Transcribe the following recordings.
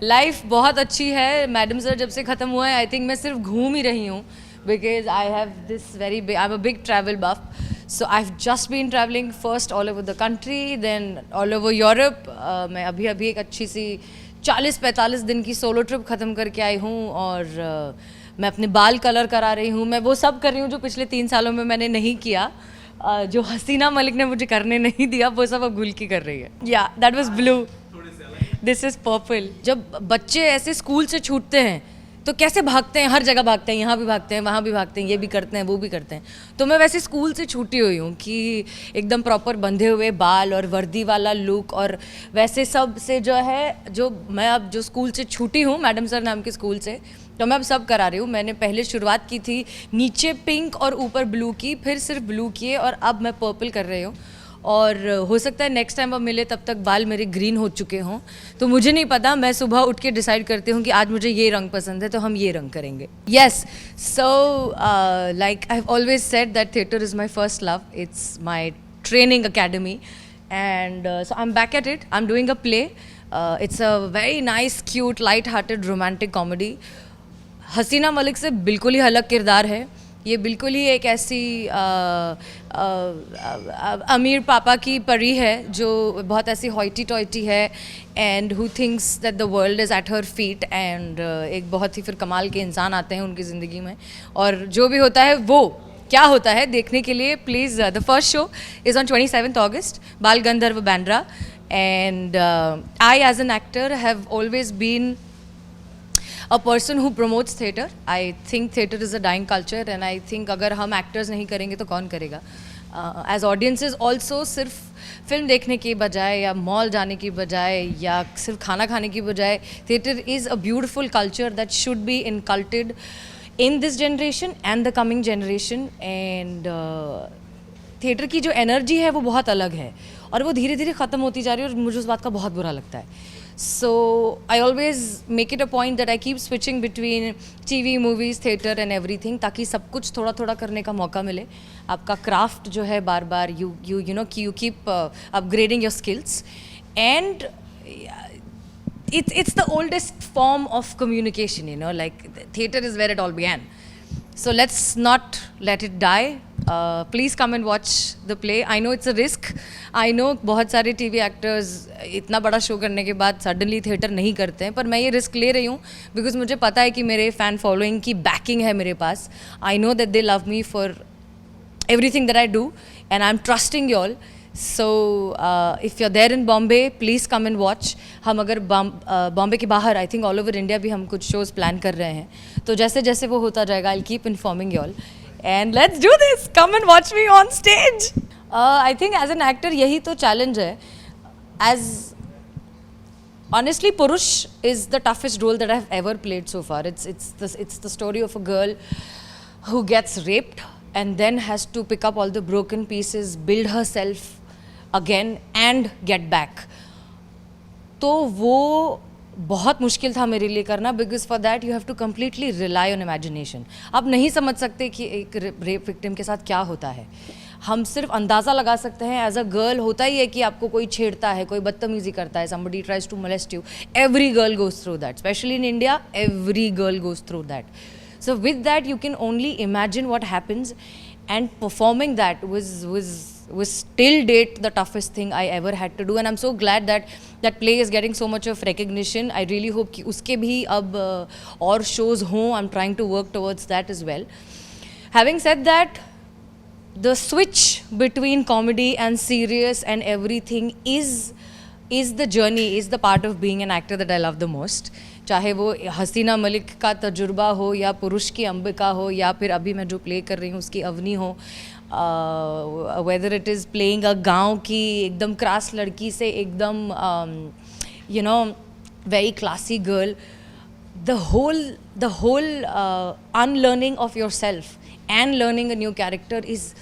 Life बहुत अच्छी है मैडम सर जब से ख़त्म हुआ है। आई थिंक मैं सिर्फ घूम ही रही हूँ because I have this very I am a big travel buff. So I have just been travelling first all over the country then all over Europe. मैं अभी अभी एक अच्छी सी 40-45 दिन की सोलो ट्रिप ख़त्म करके आई हूँ और मैं अपने बाल कलर करा रही हूँ। मैं वो सब कर रही हूँ जो पिछले 3 सालों में मैंने नहीं किया। जो हसीना मलिक ने मुझे करने नहीं दिया वो सब अब गुल की कर रही है। या that was blue, this is purple. जब बच्चे ऐसे स्कूल से छूटते हैं तो कैसे भागते हैं, हर जगह भागते हैं, यहाँ भी भागते हैं, वहाँ भी भागते हैं, ये भी करते हैं, वो भी करते हैं। तो मैं वैसे स्कूल से छूटी हुई हूँ कि एकदम प्रॉपर बंधे हुए बाल और वर्दी वाला लुक और वैसे सब से जो है, जो मैं अब जो स्कूल से छूटी हूँ मैडम सर नाम के स्कूल से, तो मैं अब सब करा रही हूँ। मैंने पहले शुरुआत की थी नीचे पिंक और ऊपर ब्लू की, फिर सिर्फ ब्लू किए और अब मैं पर्पल कर रही हूँ। और हो सकता है नेक्स्ट टाइम अब मिले तब तक बाल मेरे ग्रीन हो चुके हों, तो मुझे नहीं पता। मैं सुबह उठ के डिसाइड करती हूँ कि आज मुझे ये रंग पसंद है तो हम ये रंग करेंगे। Yes, so like I have always said that theatre is my first love, it's my training academy and so I'm back at it. I'm doing a play. It's a very nice, cute, light-hearted, romantic comedy. हसीना मलिक से बिल्कुल ही अलग किरदार है। ये बिल्कुल ही एक ऐसी अमीर पापा की परी है जो बहुत ऐसी हॉइटी टॉइटी है and who thinks that the world is at her feet and एक बहुत ही फिर कमाल के इंसान आते हैं उनकी ज़िंदगी में और जो भी होता है वो क्या होता है देखने के लिए please the first show is on 27th August, Bal Gandharva Bandra. And I as an actor have always been a person who promotes theatre. I think theatre is a dying culture and I think अगर हम actors नहीं करेंगे तो कौन करेगा। As audiences also सिर्फ film देखने की बजाय या मॉल जाने की बजाय या सिर्फ खाना खाने की बजाय theatre is a beautiful culture that should be inculcated in this generation and the coming generation and theatre की जो एनर्जी है वो बहुत अलग है और वो धीरे धीरे ख़त्म होती जा रही है और मुझे उस बात का बहुत बुरा लगता है। So I always make it a point that I keep switching between TV, movies, theatre and everything ताकि सब कुछ थोड़ा थोड़ा करने का मौका मिले। आपका क्राफ्ट जो है बार बार you keep upgrading your skills and it's the oldest form of communication, you know, like theatre is where it all began. So let's not let it die. Please come and watch the play. I know it's a risk. I know बहुत सारे TV actors इतना बड़ा show करने के बाद suddenly theatre नहीं करते हैं, पर मैं ये रिस्क ले रही हूँ बिकॉज मुझे पता है कि मेरे फ़ैन फॉलोइंग की बैकिंग है मेरे पास. I know that they love me for everything that I do and I'm trusting you all. So if you're there in Bombay, please come and watch. हम अगर बॉम्बे के बाहर I think all over India भी हम कुछ shows plan कर रहे हैं, तो जैसे जैसे वो होता जाएगा I'll keep informing you all and let's do this. Come and watch me on stage. I think as an actor यही तो challenge है. As honestly, Purush is the toughest role that I've ever played so far. It's the story of a girl who gets raped and then has to pick up all the broken pieces, build herself again and get back. तो वो बहुत मुश्किल था मेरे लिए करना because for that you have to completely rely on imagination. आप नहीं समझ सकते कि एक रेप विक्टिम के साथ क्या होता है. हम सिर्फ अंदाज़ा लगा सकते हैं. एज अ गर्ल होता ही है कि आपको कोई छेड़ता है, कोई बदतमीज़ी करता है, somebody tries to molest you. Every girl goes through that, especially in India. Every girl goes through that. So with that you can only imagine what happens, and performing that was till date the toughest thing I ever had to do, and I'm so glad that that play is getting so much of recognition. I really hope कि उसके भी अब और shows हों. I'm trying to work towards that as well. Having said that, the switch between comedy and serious and everything is the journey, is the part of being an actor that I love the most. चाहे वो हसीना मलिक का तजुर्बा हो या पुरुष की अंबिका हो या फिर अभी मैं जो प्ले कर रही हूँ उसकी अवनी हो, whether it is playing a गांव की एकदम क्रास लड़की से एकदम you know very classy girl, the whole unlearning of yourself and learning a new character is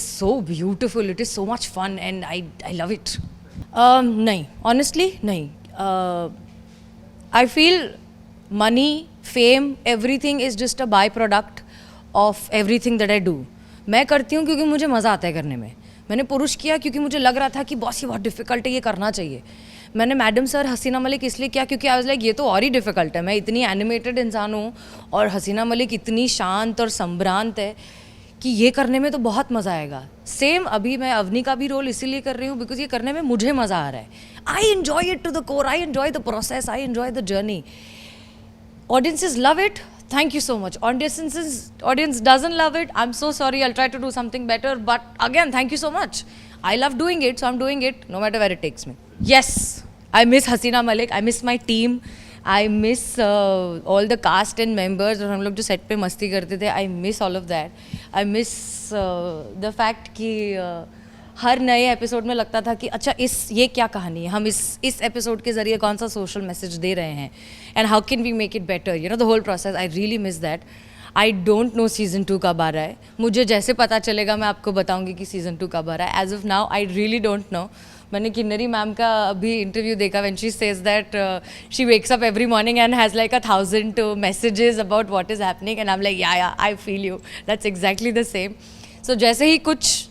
so beautiful. It is so much fun and I love it. नहीं, honestly नहीं. I feel money, fame, everything is just a byproduct of everything that I do. मैं करती हूँ क्योंकि मुझे मज़ा आता है करने में. मैंने पुरुष किया क्योंकि मुझे लग रहा था कि बॉस ये बहुत डिफ़िकल्ट है, ये करना चाहिए. मैंने मैडम सर हसीना मलिक इसलिए किया क्योंकि आई वाज लाइक ये तो और ही डिफ़िकल्ट है, मैं इतनी एनिमेटेड इंसान हूँ और हसीना मलिक इतनी शांत और संभ्रांत है कि ये करने में तो बहुत मज़ा आएगा। सेम अभी मैं अवनी का भी रोल इसीलिए कर रही हूँ बिकॉज ये करने में मुझे मज़ा आ रहा है। I enjoy it to the core, I enjoy the process, I enjoy the journey. Audiences love it. Thank you so much. Audience doesn't love it. I'm so sorry. I'll try to do something better. But again, thank you so much. I love doing it, so I'm doing it no matter where it takes me. Yes, I miss Hasina Malik. I miss my team. I miss all the cast and members. और हम लोग जो set पे मस्ती करते थे. I miss all of that. I miss the fact कि हर नए एपिसोड में लगता था कि अच्छा ये क्या कहानी है, हम इस एपिसोड के ज़रिए कौन सा सोशल मैसेज दे रहे हैं and how can we make it better, you know the whole process. I really miss that. I don't know season 2 कब आ रहा है. मुझे जैसे पता चलेगा मैं आपको बताऊंगी कि सीज़न 2 कब आ रहा है. As of now I really don't know. मैंने किन्नरी मैम का अभी इंटरव्यू देखा when she says that she wakes up every morning and has like 1000 messages about what is happening and I am like yeah I feel you. That's exactly the same. So जैसे ही कुछ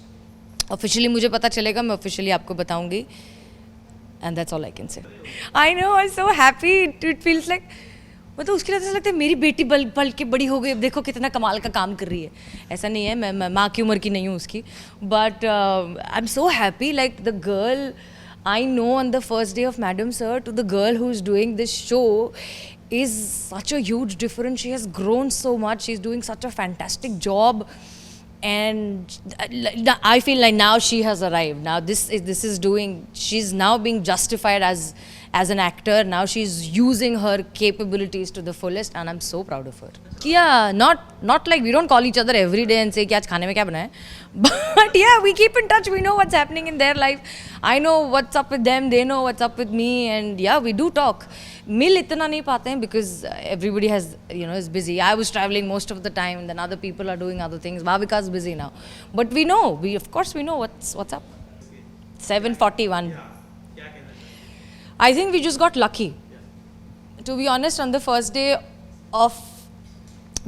officially मुझे पता चलेगा मैं officially आपको बताऊंगी. And that's all I can say. I know I am so happy. It feels like मतलब उसके लिए ऐसा लगता है मेरी बेटी बल के बड़ी हो गई, अब देखो कितना कमाल का काम कर रही है. ऐसा नहीं है, मैं माँ की उम्र की नहीं हूँ उसकी. But I am so happy like the girl I know on the first day of Madam Sir to the girl who's doing this show is such a huge difference. She has grown so much. She's doing such a fantastic job. And I feel like now she has arrived. Now she's now being justified as an actor. Now she's using her capabilities to the fullest and I'm so proud of her. Yeah, not like we don't call each other every day and say कि आज खाने में क्या बना है. But yeah, we keep in touch. We know what's happening in their life. I know what's up with them. They know what's up with me. And yeah, we do talk. मिल इतना नहीं पाते हैं because everybody has, you know, is busy. I was traveling most of the time. Then other people are doing other things. Bhavika's busy now. But we know. Of course we know what's up. 7:41. I think we just got lucky. To be honest, on the first day of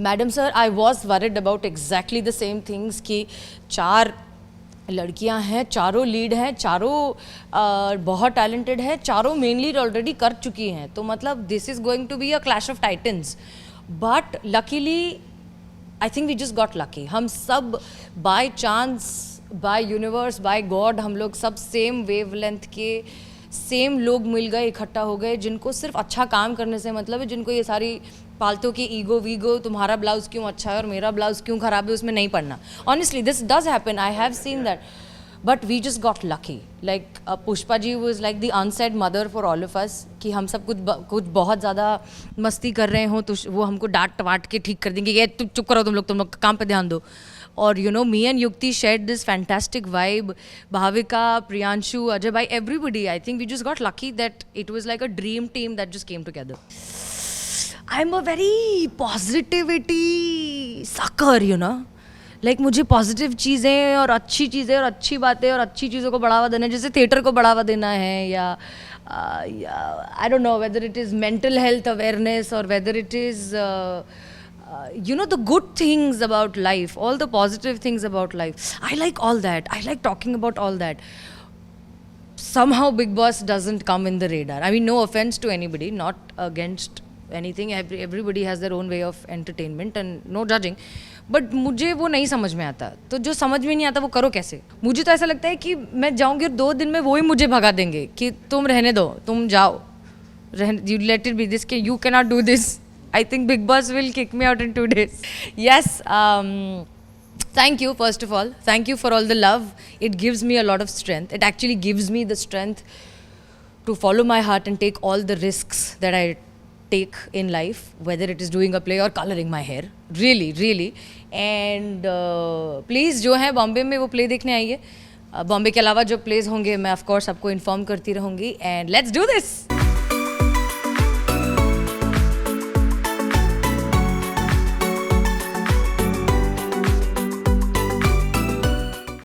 Madam Sir, I was worried about exactly the same things कि 4 लड़कियां हैं, चारों lead हैं, चारों बहुत talented है, चारों main lead already कर चुकी हैं, तो मतलब this is going to be a clash of titans. But luckily I think we just got lucky. हम सब by chance, by universe, by God, हम लोग सब सेम वेवलेंथ के सेम लोग मिल गए, इकट्ठा हो गए जिनको सिर्फ अच्छा काम करने से मतलब है, जिनको ये सारी फालतू की ईगो वीगो, तुम्हारा ब्लाउज क्यों अच्छा है और मेरा ब्लाउज क्यों खराब है, उसमें नहीं पड़ना. Honestly this does happen. I have seen that. But we just got lucky. Like Pushpa ji was like the unsaid mother for all of us कि हम सब कुछ बहुत ज़्यादा मस्ती कर रहे हो तो वो हमको डांट वाट के ठीक कर देंगे, ये तुम चुप करो, तुम लोग काम पे ध्यान दो. और you know, me and Yukti shared this fantastic vibe. Bhavika, Priyanshu, Ajay bhai, everybody. I think we just got lucky that it was like a dream team that just came together. I'm a very positivity sucker, you know. Like मुझे positive चीज़ें और अच्छी चीज़ें और अच्छी बातें और अच्छी चीज़ों को बढ़ावा देना, जैसे थिएटर को बढ़ावा देना है या I don't know whether it is mental health awareness or whether it is you know, the good things about life, all the positive things about life. I like all that. I like talking about all that. Somehow Big Boss doesn't come in the radar. I mean, no offense to anybody, not against anything. Everybody has their own way of entertainment and no judging. But मुझे वो नहीं समझ में आता. तो जो समझ में नहीं आता वो करो कैसे. मुझे तो ऐसा लगता है कि मैं जाऊँगी और 2 दिन में वो ही मुझे भगा देंगे कि तुम रहने दो, तुम जाओ, you let it be this, you cannot do this. I think Big Boss will kick me out in 2 days. Yes, thank you first of all. Thank you for all the love. It gives me a lot of strength. It actually gives me the strength to follow my heart and take all the risks that I take in life, whether it is doing a play or coloring my hair. Really, really. And please जो है बॉम्बे में वो play देखने आइए. बॉम्बे के अलावा जो place होंगे मैं ऑफ कोर्स आपको इन्फॉर्म करती रहूँगी. And let's do this.